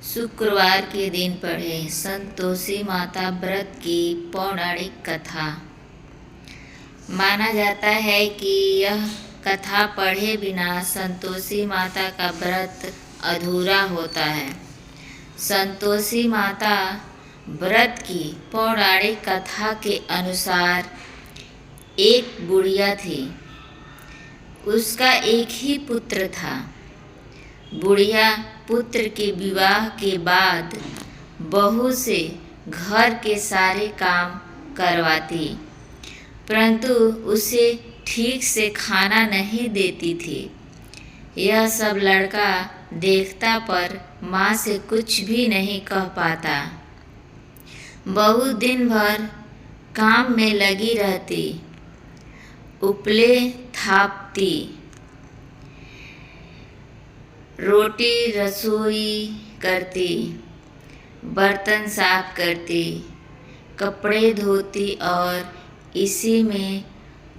शुक्रवार के दिन पढ़े संतोषी माता व्रत की पौराणिक कथा। माना जाता है कि यह कथा पढ़े बिना संतोषी माता का व्रत अधूरा होता है। संतोषी माता व्रत की पौराणिक कथा के अनुसार एक बुढ़िया थी। उसका एक ही पुत्र था। बुढ़िया पुत्र के विवाह के बाद बहू से घर के सारे काम करवाती, परंतु उसे ठीक से खाना नहीं देती थी। यह सब लड़का देखता पर माँ से कुछ भी नहीं कह पाता। बहू दिन भर काम में लगी रहती, उपले थापती, रोटी रसोई करती, बर्तन साफ करती, कपड़े धोती और इसी में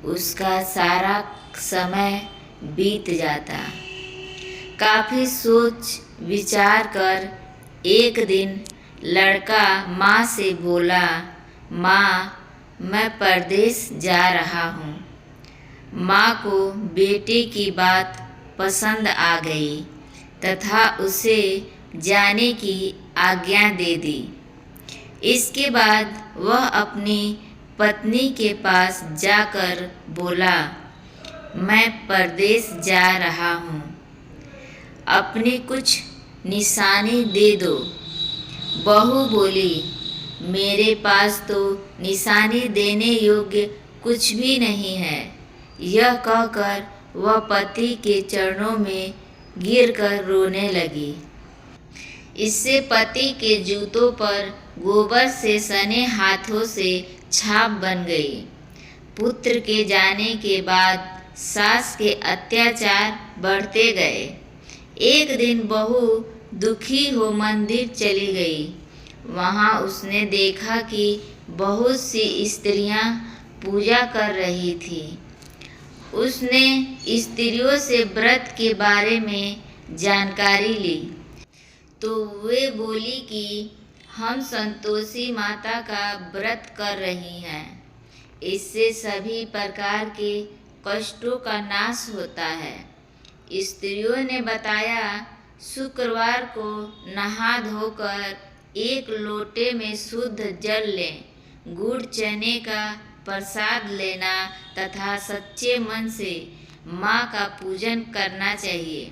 उसका सारा समय बीत जाता। काफ़ी सोच विचार कर एक दिन लड़का माँ से बोला, माँ, मैं परदेश जा रहा हूँ। माँ को बेटे की बात पसंद आ गई तथा उसे जाने की आज्ञा दे दी। इसके बाद वह अपनी पत्नी के पास जाकर बोला, मैं परदेश जा रहा हूँ, अपनी कुछ निशानी दे दो। बहू बोली, मेरे पास तो निशानी देने योग्य कुछ भी नहीं है। यह कहकर वह पति के चरणों में गिरकर रोने लगी। इससे पति के जूतों पर गोबर से सने हाथों से छाप बन गई। पुत्र के जाने के बाद सास के अत्याचार बढ़ते गए। एक दिन बहू दुखी हो मंदिर चली गई। वहाँ उसने देखा कि बहुत सी स्त्रियां पूजा कर रही थी। उसने स्त्रियों से व्रत के बारे में जानकारी ली तो वे बोली कि हम संतोषी माता का व्रत कर रही हैं। इससे सभी प्रकार के कष्टों का नाश होता है। स्त्रियों ने बताया, शुक्रवार को नहा धोकर एक लोटे में शुद्ध जल लें, गुड़ चने का प्रसाद लेना तथा सच्चे मन से माँ का पूजन करना चाहिए।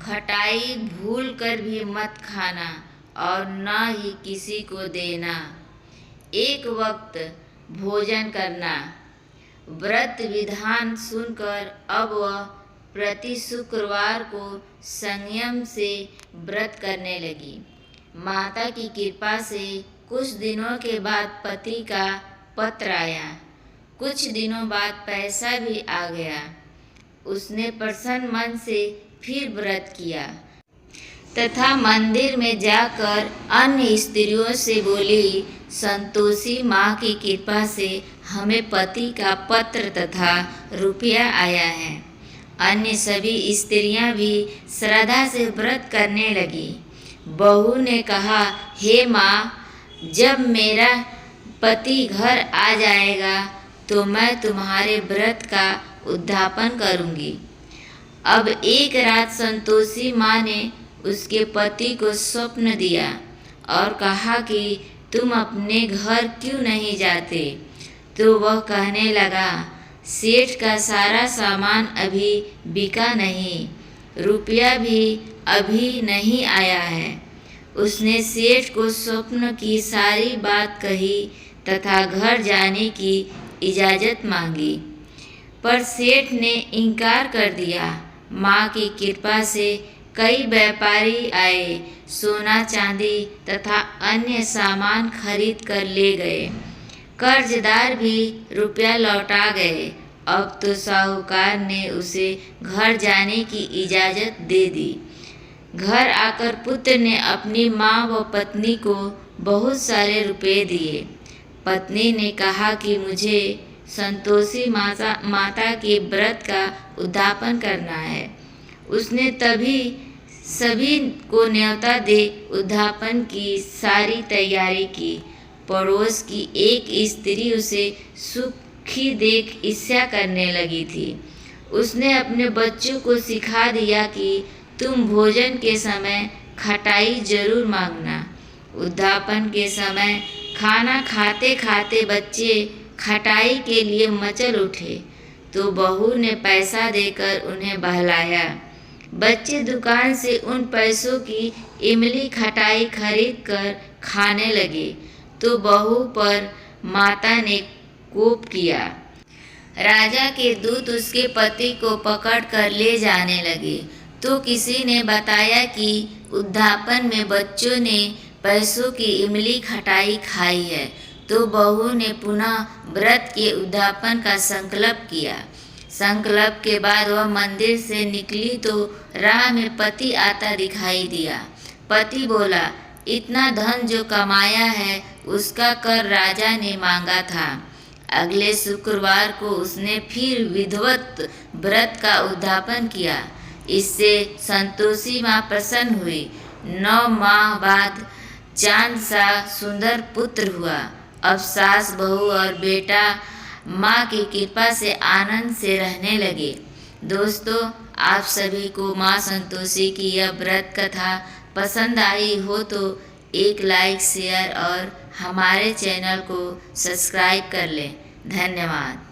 खटाई भूल कर भी मत खाना और न ही किसी को देना। एक वक्त भोजन करना। व्रत विधान सुनकर अब वह प्रति शुक्रवार को संयम से व्रत करने लगी। माता की कृपा से कुछ दिनों के बाद पति का पत्र आया। कुछ दिनों बाद पैसा भी आ गया। उसने प्रसन्न मन से फिर व्रत किया तथा मंदिर में जाकर अन्य स्त्रियों से बोली, संतोषी माँ की कृपा से हमें पति का पत्र तथा रुपया आया है। अन्य सभी स्त्रियां भी श्रद्धा से व्रत करने लगी। बहू ने कहा, हे माँ, जब मेरा पति घर आ जाएगा तो मैं तुम्हारे व्रत का उद्यापन करूंगी। अब एक रात संतोषी माँ ने उसके पति को स्वप्न दिया और कहा कि तुम अपने घर क्यों नहीं जाते। तो वह कहने लगा, सेठ का सारा सामान अभी बिका नहीं, रुपया भी अभी नहीं आया है। उसने सेठ को स्वप्न की सारी बात कही तथा घर जाने की इजाज़त मांगी, पर सेठ ने इनकार कर दिया। माँ की कृपा से कई व्यापारी आए, सोना चांदी तथा अन्य सामान खरीद कर ले गए। कर्जदार भी रुपया लौटा गए। अब तो साहूकार ने उसे घर जाने की इजाज़त दे दी। घर आकर पुत्र ने अपनी माँ व पत्नी को बहुत सारे रुपए दिए। पत्नी ने कहा कि मुझे संतोषी माता के व्रत का उद्यापन करना है। उसने तभी सभी को न्योता दे उद्यापन की सारी तैयारी की। पड़ोस की एक स्त्री उसे सुखी देख ईर्ष्या करने लगी थी। उसने अपने बच्चों को सिखा दिया कि तुम भोजन के समय खटाई जरूर मांगना। उद्यापन के समय खाना खाते खाते बच्चे खटाई के लिए मचल उठे तो बहू ने पैसा देकर उन्हें बहलाया। बच्चे दुकान से उन पैसों की इमली खटाई खरीद कर खाने लगे तो बहू पर माता ने कोप किया। राजा के दूत उसके पति को पकड़ कर ले जाने लगे तो किसी ने बताया कि उद्यापन में बच्चों ने पैसों की इमली खटाई खाई है। तो बहू ने पुनः व्रत के उद्यापन का संकल्प किया। संकल्प के बाद वह मंदिर से निकली तो राह में पति आता दिखाई दिया। पति बोला, इतना धन जो कमाया है उसका कर राजा ने मांगा था। अगले शुक्रवार को उसने फिर विधिवत व्रत का उद्यापन किया। इससे संतोषी माँ प्रसन्न हुई। 9 माह बाद चांद सा सुंदर पुत्र हुआ। अब सास, बहू और बेटा माँ की कृपा से आनंद से रहने लगे। दोस्तों, आप सभी को माँ संतोषी की यह व्रत कथा पसंद आई हो तो एक लाइक, शेयर और हमारे चैनल को सब्सक्राइब कर लें। धन्यवाद।